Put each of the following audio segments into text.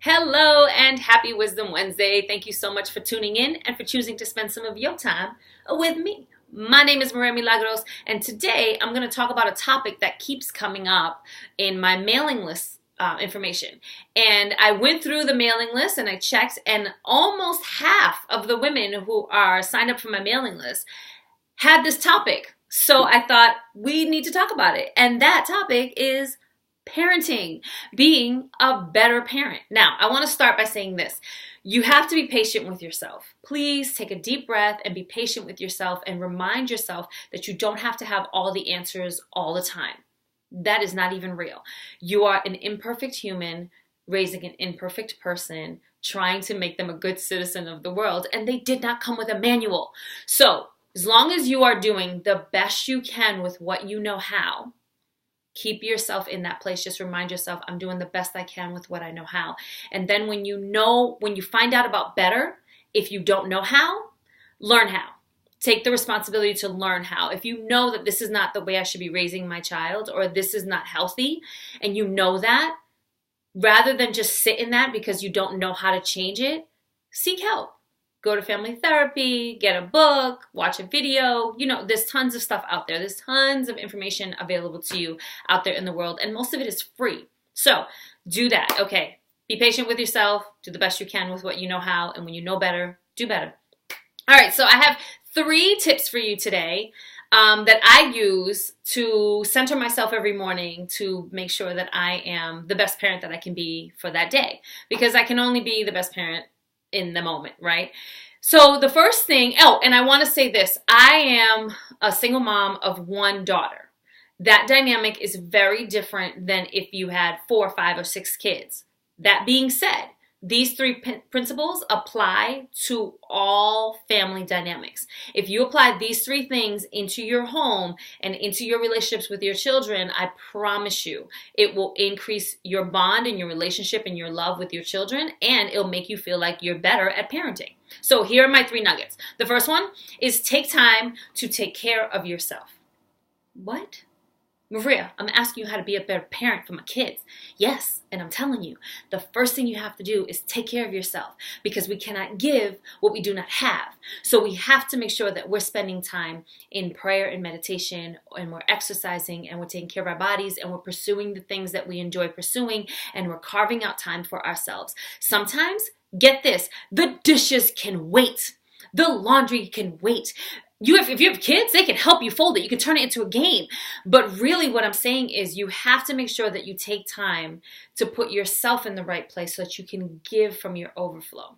Hello and happy Wisdom Wednesday. Thank you so much for tuning in and for choosing to spend some of your time with me. My name is Milagros, and today I'm going to talk about a topic that keeps coming up in my mailing list information. And I went through the mailing list and I checked, and almost half of the women who are signed up for my mailing list had this topic. So I thought we need to talk about it. And that topic is parenting, being a better parent. Now, I want to start by saying this. You have to be patient with yourself. Please take a deep breath and be patient with yourself and remind yourself that you don't have to have all the answers all the time. That is not even real. You are an imperfect human raising an imperfect person, trying to make them a good citizen of the world, and they did not come with a manual. So, as long as you are doing the best you can with what you know how, keep yourself in that place. Just remind yourself, I'm doing the best I can with what I know how. And then when you find out about better, if you don't know how, learn how. Take the responsibility to learn how. If you know that this is not the way I should be raising my child, or this is not healthy, and you know that, rather than just sit in that because you don't know how to change it, seek help. Go to family therapy, get a book, watch a video. There's tons of stuff out there. There's tons of information available to you out there in the world, and most of it is free. So do that. Okay. Be patient with yourself. Do the best you can with what you know how. And when you know better, do better. All right. So I have 3 tips for you today that I use to center myself every morning to make sure that I am the best parent that I can be for that day, because I can only be the best parent in the moment, right? So the first thing, and I want to say this, I am a single mom of 1 daughter. That dynamic is very different than if you had 4, 5, or 6 kids. That being said, these 3 principles apply to all family dynamics. If you apply these 3 things into your home and into your relationships with your children, I promise you, it will increase your bond and your relationship and your love with your children, and it'll make you feel like you're better at parenting. So here are my 3 nuggets. The first one is take time to take care of yourself. What? Maria, I'm asking you how to be a better parent for my kids. Yes, and I'm telling you, the first thing you have to do is take care of yourself, because we cannot give what we do not have. So we have to make sure that we're spending time in prayer and meditation, and we're exercising, and we're taking care of our bodies, and we're pursuing the things that we enjoy pursuing, and we're carving out time for ourselves. Sometimes, get this, the dishes can wait. The laundry can wait. If you have kids, they can help you fold it. You can turn it into a game. But really what I'm saying is you have to make sure that you take time to put yourself in the right place so that you can give from your overflow.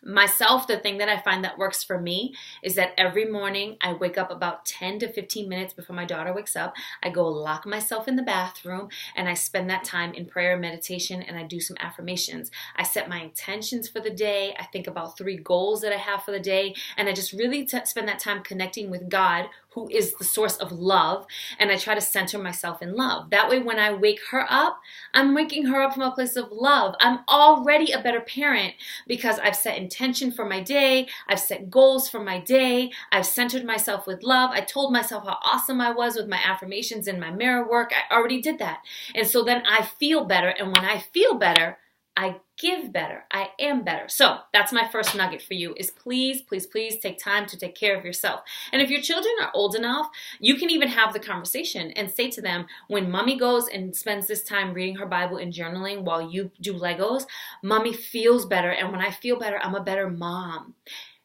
Myself, the thing that I find that works for me is that every morning I wake up about 10 to 15 minutes before my daughter wakes up. I go lock myself in the bathroom and I spend that time in prayer and meditation, and I do some affirmations. I set my intentions for the day. I think about 3 goals that I have for the day, and I just really spend that time connecting with God, who is the source of love, and I try to center myself in love. That way when I wake her up, I'm waking her up from a place of love. I'm already a better parent because I've set intention for my day, I've set goals for my day, I've centered myself with love, I told myself how awesome I was with my affirmations and my mirror work. I already did that. And so then I feel better, and when I feel better, I give better. I am better. So that's my first nugget for you is please, please, please take time to take care of yourself. And if your children are old enough, you can even have the conversation and say to them, when mommy goes and spends this time reading her Bible and journaling while you do Legos, mommy feels better. And when I feel better, I'm a better mom.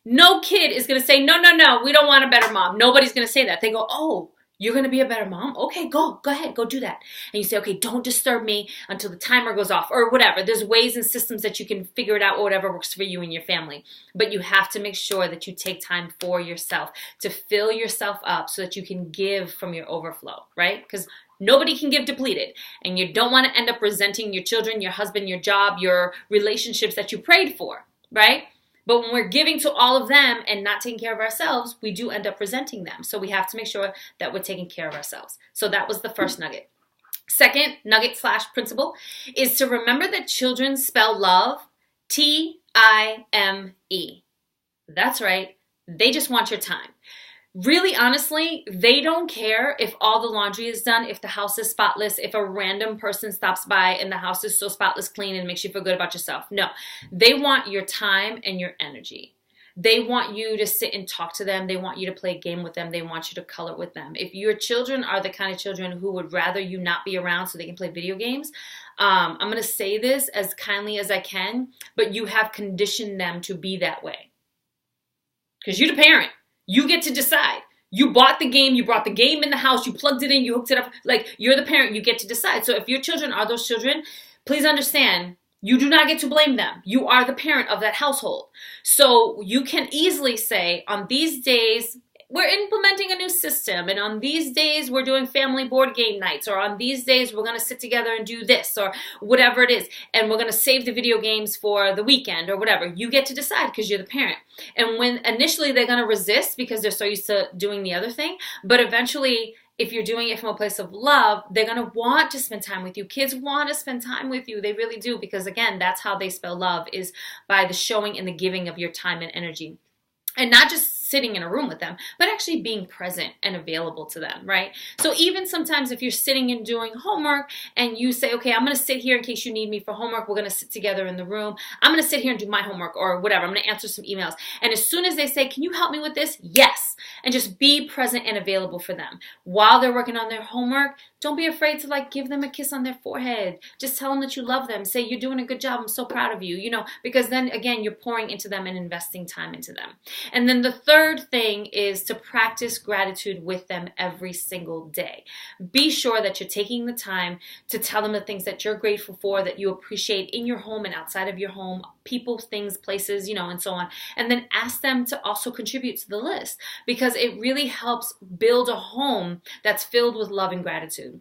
No kid is going to say, no, we don't want a better mom. Nobody's going to say that. They go, oh, you're going to be a better mom? Okay, go ahead, go do that. And you say, okay, don't disturb me until the timer goes off or whatever. There's ways and systems that you can figure it out or whatever works for you and your family. But you have to make sure that you take time for yourself to fill yourself up so that you can give from your overflow, right? Because nobody can give depleted. And you don't want to end up resenting your children, your husband, your job, your relationships that you prayed for, right? But when we're giving to all of them and not taking care of ourselves, we do end up resenting them. So we have to make sure that we're taking care of ourselves. So that was the first nugget. Second nugget / principle is to remember that children spell love Time. That's right. They just want your time. Really, honestly, they don't care if all the laundry is done, if the house is spotless, if a random person stops by and the house is so spotless clean and makes you feel good about yourself. No, they want your time and your energy. They want you to sit and talk to them. They want you to play a game with them. They want you to color with them. If your children are the kind of children who would rather you not be around so they can play video games, I'm going to say this as kindly as I can, but you have conditioned them to be that way. Because you're the parent. You get to decide. You bought the game, you brought the game in the house, you plugged it in, you hooked it up. Like, you're the parent, you get to decide. So if your children are those children, please understand, you do not get to blame them. You are the parent of that household. So you can easily say, on these days, we're implementing a new system, and on these days we're doing family board game nights, or on these days we're going to sit together and do this, or whatever it is, and we're going to save the video games for the weekend, or whatever. You get to decide because you're the parent. And when initially they're going to resist because they're so used to doing the other thing, but eventually, if you're doing it from a place of love, they're going to want to spend time with you. Kids want to spend time with you. They really do, because again, that's how they spell love, is by the showing and the giving of your time and energy. And not just sitting in a room with them, but actually being present and available to them, right? So even sometimes if you're sitting and doing homework and you say, okay, I'm going to sit here in case you need me for homework. We're going to sit together in the room. I'm going to sit here and do my homework or whatever. I'm going to answer some emails. And as soon as they say, can you help me with this? Yes. And just be present and available for them. While they're working on their homework, don't be afraid to like give them a kiss on their forehead. Just tell them that you love them. Say, you're doing a good job. I'm so proud of you, because then again, you're pouring into them and investing time into them. And then the third thing is to practice gratitude with them every single day. Be sure that you're taking the time to tell them the things that you're grateful for, that you appreciate in your home and outside of your home, people, things, places, and so on. And then ask them to also contribute to the list, because it really helps build a home that's filled with love and gratitude.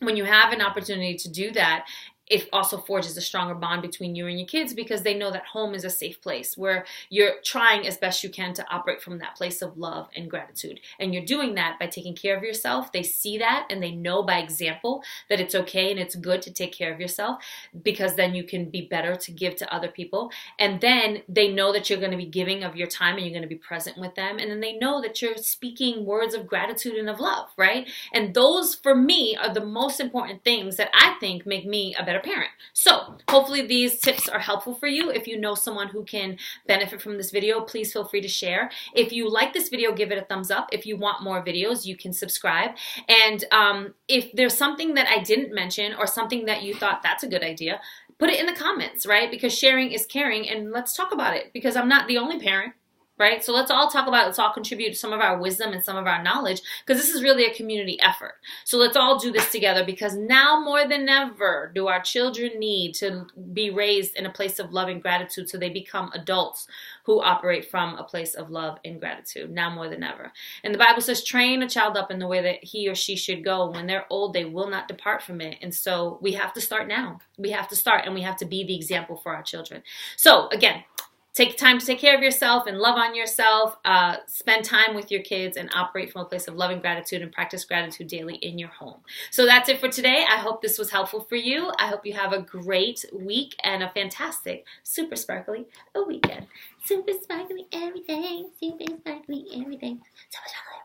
When you have an opportunity to do that, it also forges a stronger bond between you and your kids, because they know that home is a safe place where you're trying as best you can to operate from that place of love and gratitude. And you're doing that by taking care of yourself. They see that and they know by example that it's okay and it's good to take care of yourself, because then you can be better to give to other people. And then they know that you're going to be giving of your time and you're going to be present with them. And then they know that you're speaking words of gratitude and of love, right? And those, for me, are the most important things that I think make me a better parent. So hopefully these tips are helpful for you. If you know someone who can benefit from this video, please feel free to share. If you like this video, give it a thumbs up. If you want more videos, you can subscribe. And if there's something that I didn't mention or something that you thought that's a good idea, put it in the comments, right? Because sharing is caring, and let's talk about it, because I'm not the only parent. Right? So let's all talk about it. Let's all contribute some of our wisdom and some of our knowledge, because this is really a community effort. So let's all do this together, because now more than ever do our children need to be raised in a place of love and gratitude, so they become adults who operate from a place of love and gratitude, now more than ever. And the Bible says, train a child up in the way that he or she should go. When they're old, they will not depart from it. And so we have to start now. We have to start, and we have to be the example for our children. So again, take time to take care of yourself and love on yourself. Spend time with your kids and operate from a place of love and gratitude, and practice gratitude daily in your home. So that's it for today. I hope this was helpful for you. I hope you have a great week and a fantastic, super sparkly weekend. Super sparkly everything. Super sparkly everything. Super sparkly.